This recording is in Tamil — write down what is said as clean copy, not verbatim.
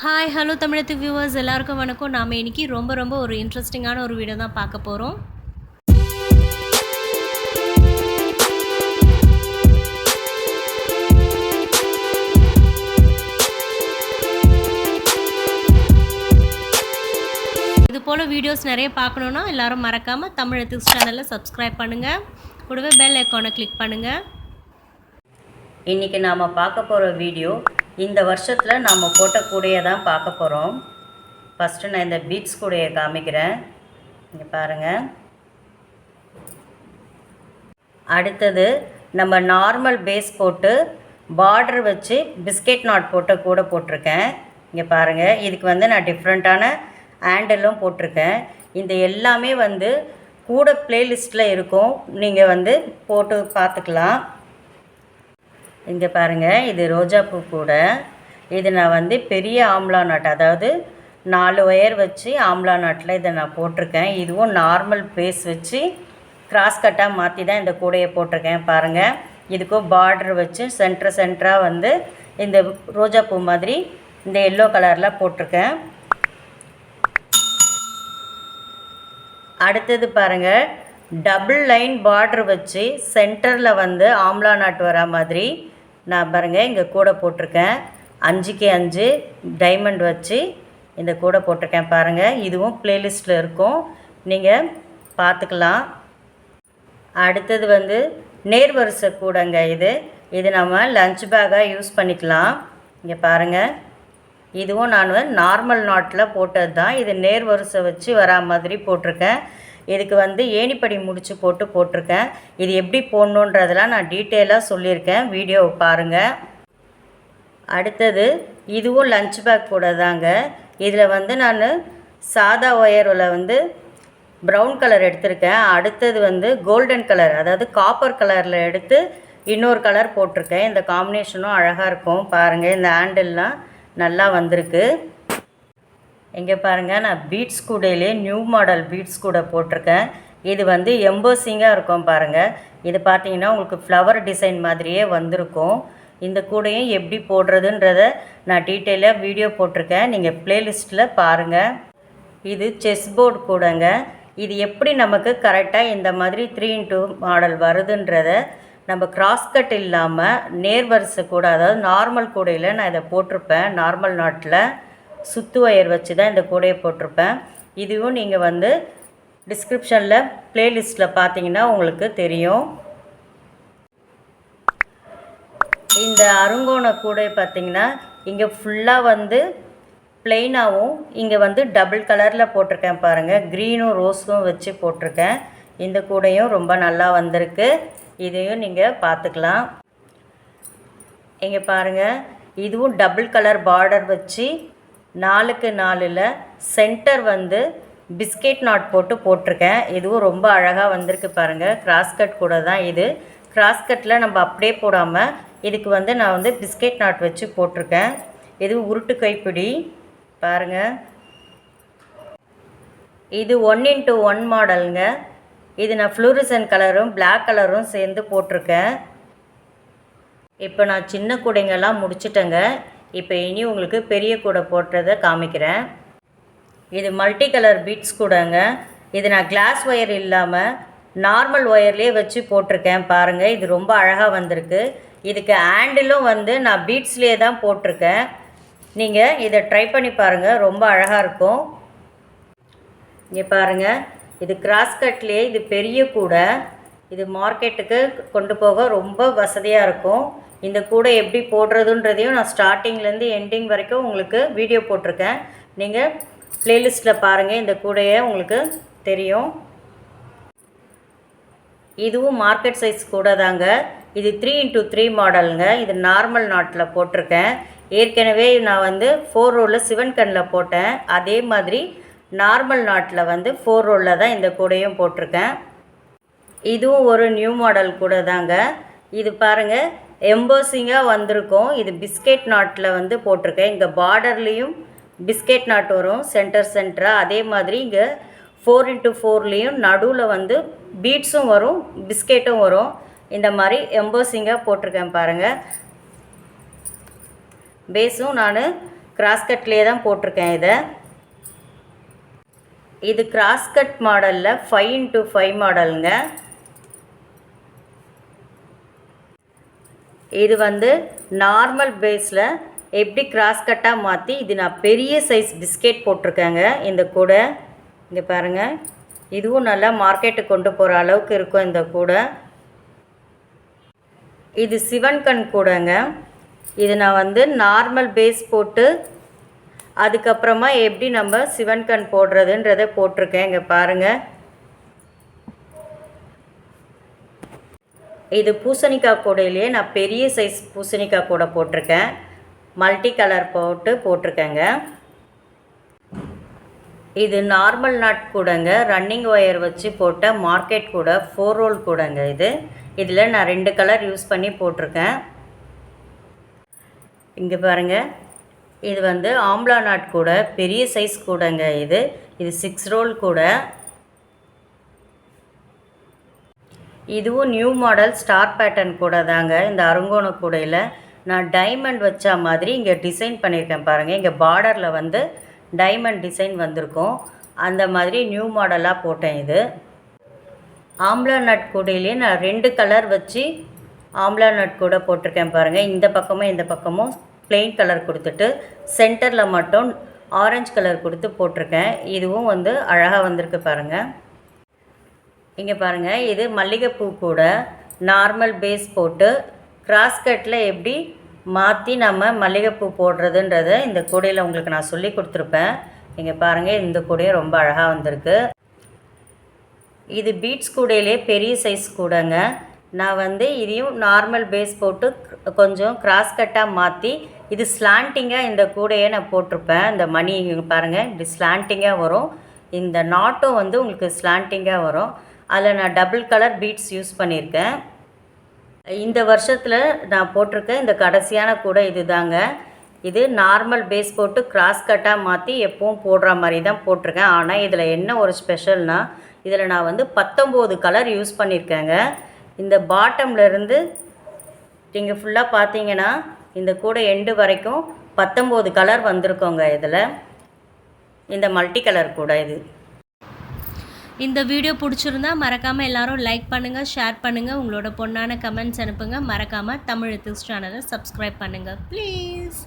ஹாய் ஹலோ தமிழத்து வியூவர்ஸ் எல்லாருக்கும் வணக்கம். நாம் இன்றைக்கி ரொம்ப ஒரு இன்ட்ரெஸ்டிங்கான ஒரு வீடியோ தான் பார்க்க போகிறோம். இது போல் வீடியோஸ் நிறைய பார்க்கணுன்னா எல்லோரும் மறக்காமல் தமிழத்து சேனலில் சப்ஸ்கிரைப் பண்ணுங்கள். கூடவே பெல் ஐக்கானை கிளிக் பண்ணுங்கள். இன்றைக்கி நாம் பார்க்க போகிற வீடியோ இந்த வருஷத்தில் நாம் போட்ட கூடையை தான் பார்க்க போகிறோம். ஃபஸ்ட்டு நான் இந்த பீட்ஸ் கூடையை காமிக்கிறேன். இங்கே பாருங்கள். அடுத்தது நம்ம நார்மல் பேஸ் போட்டு பார்டர் வச்சு பிஸ்கெட் நாட் போட்ட கூடை போட்டிருக்கேன். இங்கே பாருங்கள். இதுக்கு நான் டிஃப்ரெண்ட்டான ஹேண்டலும் போட்டிருக்கேன். இந்த எல்லாமே கூடை ப்ளேலிஸ்ட்டில் இருக்கும். நீங்கள் போட்டு பார்த்துக்கலாம். இங்கே பாருங்கள். இது ரோஜாப்பூ கூட. இது நான் பெரிய ஆம்லா நாட், அதாவது 4 ஒயர் வச்சு ஆம்லா நாட்டில் இதை நான் போட்டிருக்கேன். இதுவும் நார்மல் பேஸ் வச்சு கிராஸ் கட்டாக மாற்றி தான் இந்த கூடையை போட்டிருக்கேன். பாருங்கள். இதுக்கும் பார்டர் வச்சு சென்டராக இந்த ரோஜாப்பூ மாதிரி இந்த எல்லோ கலரில் போட்டிருக்கேன். அடுத்தது பாருங்கள். டபுள் லைன் பார்டர் வச்சு சென்டரில் ஆம்லா நாட் வர மாதிரி நான் பாருங்கள் இங்கே கூடை போட்டிருக்கேன். 5க்கு 5 டைமண்ட் வச்சு இந்த கூடை போட்டிருக்கேன். பாருங்கள். இதுவும் ப்ளேலிஸ்ட்டில் இருக்கும், நீங்கள் பார்த்துக்கலாம். அடுத்தது நேர் வரிசை கூடைங்க. இது நம்ம லஞ்ச் பேக்காக யூஸ் பண்ணிக்கலாம். இங்கே பாருங்கள். இதுவும் நான் நார்மல் நாட்டில் போட்டது தான். இது நேர் வரிசை வச்சு வரா மாதிரி போட்டிருக்கேன். இதுக்கு ஏணிப்படி முடிச்சு போட்டிருக்கேன். இது எப்படி போடணுன்றதெல்லாம் நான் டீட்டெயிலாக சொல்லியிருக்கேன். வீடியோவை பாருங்கள். அடுத்தது இதுவும் லஞ்ச் பேக் கூட தாங்க. இதில் நான் சாதா ஒயரில் ப்ரௌன் கலர் எடுத்திருக்கேன். அடுத்தது கோல்டன் கலர், அதாவது காப்பர் கலரில் எடுத்து இன்னொரு கலர் போட்டிருக்கேன். இந்த காம்பினேஷனும் அழகாக இருக்கும். பாருங்கள். இந்த ஹேண்டில்லாம் நல்லா வந்திருக்கு. இங்கே பாருங்கள். நான் பீட்ஸ் கூடையிலே நியூ மாடல் பீட்ஸ் கூட போட்டிருக்கேன். இது எம்போசிங்காக இருக்கும். பாருங்கள். இது பார்த்தீங்கன்னா உங்களுக்கு ஃப்ளவர் டிசைன் மாதிரியே வந்திருக்கும். இந்த கூடையும் எப்படி போடுறதுன்றத நான் டீட்டெயிலாக வீடியோ போட்டிருக்கேன். நீங்கள் ப்ளேலிஸ்ட்டில் பாருங்கள். இது செஸ் போர்டு கூடங்க. இது எப்படி நமக்கு கரெக்டாக இந்த மாதிரி 3x2 மாடல் வருதுன்றத நம்ம கிராஸ் கட் இல்லாமல் நேர் வரிசை கூட, அதாவது நார்மல் கூடையில் நான் இதை போட்டிருப்பேன். நார்மல் நாட்டில் சுத்து ஒயர் வச்சு தான் இந்த கூடையை போட்டிருப்பேன். இதுவும் நீங்கள் டிஸ்கிரிப்ஷனில் ப்ளேலிஸ்ட்டில் பார்த்தீங்கன்னா உங்களுக்கு தெரியும். இந்த அருங்கோண கூடை பார்த்திங்கன்னா இங்கே ஃபுல்லாக ப்ளெயினாகவும் இங்கே டபுள் கலரில் போட்டிருக்கேன். பாருங்கள். க்ரீனும் ரோஸும் வச்சு போட்டிருக்கேன். இந்த கூடையும் ரொம்ப நல்லா வந்திருக்கு. இதையும் நீங்கள் பார்த்துக்கலாம். இங்கே பாருங்கள். இதுவும் டபுள் கலர் பார்டர் வச்சு 4க்கு 4ல் சென்டர் பிஸ்கெட் நாட் போட்டிருக்கேன். இதுவும் ரொம்ப அழகாக வந்திருக்கு. பாருங்கள். கிராஸ் கட் கூட தான் இது. கிராஸ் கட்டில் நம்ம அப்படியே போடாமல் இதுக்கு நான் பிஸ்கெட் நாட் வச்சு போட்டிருக்கேன். இது உருட்டு கைப்பிடி. பாருங்கள். இது 1x1 மாடலுங்க. இது நான் ஃப்ளூரசன்ட் கலரும் பிளாக் கலரும் சேர்ந்து போட்டிருக்கேன். இப்போ நான் சின்ன கூடைங்கெல்லாம் முடிச்சிட்டேங்க. இப்போ இனி உங்களுக்கு பெரிய கூடை போட்டதை காமிக்கிறேன். இது மல்டி கலர் பீட்ஸ் கூடங்க. இது நான் கிளாஸ் ஒயர் இல்லாமல் நார்மல் ஒயர்லேயே வச்சு போட்டிருக்கேன். பாருங்கள். இது ரொம்ப அழகாக வந்திருக்கு. இதுக்கு ஹேண்டிலும் நான் பீட்ஸ்லேயே தான் போட்டிருக்கேன். நீங்கள் இதை ட்ரை பண்ணி பாருங்கள். ரொம்ப அழகாக இருக்கும். இங்கே பாருங்கள். இது கிராஸ் கட்லேயே இது பெரிய கூடை. இது மார்க்கெட்டுக்கு கொண்டு போக ரொம்ப வசதியாக இருக்கும். இந்த கூடை எப்படி போடுறதுன்றதையும் நான் ஸ்டார்டிங்லேருந்து எண்டிங் வரைக்கும் உங்களுக்கு வீடியோ போட்டிருக்கேன். நீங்கள் ப்ளேலிஸ்ட்டில் பாருங்கள். இந்த கூடையை உங்களுக்கு தெரியும். இதுவும் மார்க்கெட் சைஸ் கூட தாங்க. இது 3x3 மாடலுங்க. இது நார்மல் நாட்டில் போட்டிருக்கேன். ஏற்கனவே நான் 4 ரோலில் சிவன் கண்ணில் போட்டேன். அதே மாதிரி நார்மல் நாட்டில் 4 ரோலில் தான் இந்த கூடையும் போட்டிருக்கேன். இதுவும் ஒரு நியூ மாடல் கூட தாங்க. இது பாருங்கள். எம்போசிங்காக வந்திருக்கும். இது பிஸ்கெட் நாட்டில் போட்டிருக்கேன். இங்கே பார்டர்லேயும் பிஸ்கெட் நாட் வரும் சென்டராக. அதே மாதிரி இங்கே 4x4லேயும் நடுவில் பீட்ஸும் வரும், பிஸ்கெட்டும் வரும். இந்த மாதிரி எம்போசிங்காக போட்டிருக்கேன். பாருங்கள். பேஸும் நான் கிராஸ் கட்லேயே தான் போட்டிருக்கேன் இதை. இது கிராஸ் கட் மாடலில் 5x5 மாடலுங்க. இது வந்து நார்மல் பேஸில் எப்படி கிராஸ் கட்டாக மாற்றி இது நான் பெரிய சைஸ் பிஸ்கெட் போட்டிருக்கேங்க. இந்த கூடை இங்கே பாருங்கள், இதுவும் நல்லா மார்க்கெட்டுக்கு கொண்டு போகிற அளவுக்கு இருக்கும் இந்த கூடை. இது சிவன் கண் கூடைங்க. இது நான் வந்து நார்மல் பேஸ் போட்டு அதுக்கப்புறமா எப்படி நம்ம சிவன் கண் போடுறதுன்றதை போட்டிருக்கேன். இங்கே பாருங்கள், இது பூசணிக்காய் கூடையிலேயே நான் பெரிய சைஸ் பூசணிக்காய் கூடை போட்டிருக்கேன். மல்டி கலர் போட்டிருக்கேங்க. இது நார்மல் நாட் கூடைங்க, ரன்னிங் ஒயர் வச்சு போட்ட மார்க்கெட் கூடை, 4 ரோல் கூடைங்க. இதில் நான் 2 கலர் யூஸ் பண்ணி போட்டிருக்கேன். இங்கே பாருங்கள், இது வந்து ஆம்லா நாட் கூடை, பெரிய சைஸ் கூடைங்க. இது 6 ரோல் கூடை. இதுவும் நியூ மாடல் ஸ்டார் பேட்டர்ன் கூடை தாங்க. இந்த அருங்கோண கூடையில் நான் டைமண்ட் வச்ச மாதிரி இங்கே டிசைன் பண்ணியிருக்கேன் பாருங்கள். இங்கே பார்டரில் வந்து டைமண்ட் டிசைன் வந்திருக்கும். அந்த மாதிரி நியூ மாடலாக போட்டேன். இது ஆம்லா நட் கூடையிலே நான் 2 கலர் வச்சு ஆம்லா நட் கூட போட்டிருக்கேன் பாருங்கள். இந்த பக்கமும் இந்த பக்கமும் பிளெயின் கலர் கொடுத்துட்டு சென்டரில் மட்டும் ஆரஞ்சு கலர் கொடுத்து போட்டிருக்கேன். இதுவும் வந்து அழகாக வந்திருக்கு பாருங்கள். இங்கே பாருங்கள், இது மல்லிகைப்பூ கூட நார்மல் பேஸ் போட்டு கிராஸ் கட்டில் எப்படி மாற்றி நம்ம மல்லிகைப்பூ போடுறதுன்றதை இந்த கூடையில் உங்களுக்கு நான் சொல்லி கொடுத்துருப்பேன். இங்கே பாருங்கள், இந்த கூடையும் ரொம்ப அழகாக வந்திருக்கு. இது பீட்ஸ் கூடையிலே பெரிய சைஸ் கூடைங்க. நான் வந்து இதையும் நார்மல் பேஸ் போட்டு கொஞ்சம் கிராஸ் கட்டாக மாற்றி இது ஸ்லாண்டிங்காக இந்த கூடையை நான் போட்டிருப்பேன். இந்த மணி பாருங்கள், இப்படி ஸ்லாண்டிங்காக வரும். இந்த நாட்டும் வந்து உங்களுக்கு ஸ்லாண்டிங்காக வரும். அதில் நான் டபுள் கலர் பீட்ஸ் யூஸ் பண்ணியிருக்கேன். இந்த வருஷத்தில் நான் போட்டிருக்க இந்த கடைசியான கூடை இது தாங்க. இது நார்மல் பேஸ் போட்டு கிராஸ் கட்டாக மாற்றி எப்பவும் போடுற மாதிரி தான் போட்டிருக்கேன். ஆனால் இதில் என்ன ஒரு ஸ்பெஷல்னால், இதில் நான் வந்து 19 கலர் யூஸ் பண்ணியிருக்கேங்க. இந்த பாட்டம்லேருந்து நீங்கள் ஃபுல்லாக பார்த்தீங்கன்னா இந்த கூடை எண்டு வரைக்கும் 19 கலர் வந்திருக்கோங்க. இதில் இந்த மல்டி கலர் கூடை இது. இந்த வீடியோ பிடிச்சிருந்தா மறக்காமல் எல்லாரும் லைக் பண்ணுங்கள், ஷேர் பண்ணுங்கள், உங்களோட பொண்ணான கமெண்ட்ஸ் அனுப்புங்க. மறக்காமல் தமிழ் எத்திக்ஸ் சேனலை சப்ஸ்கிரைப் பண்ணுங்கள் ப்ளீஸ்.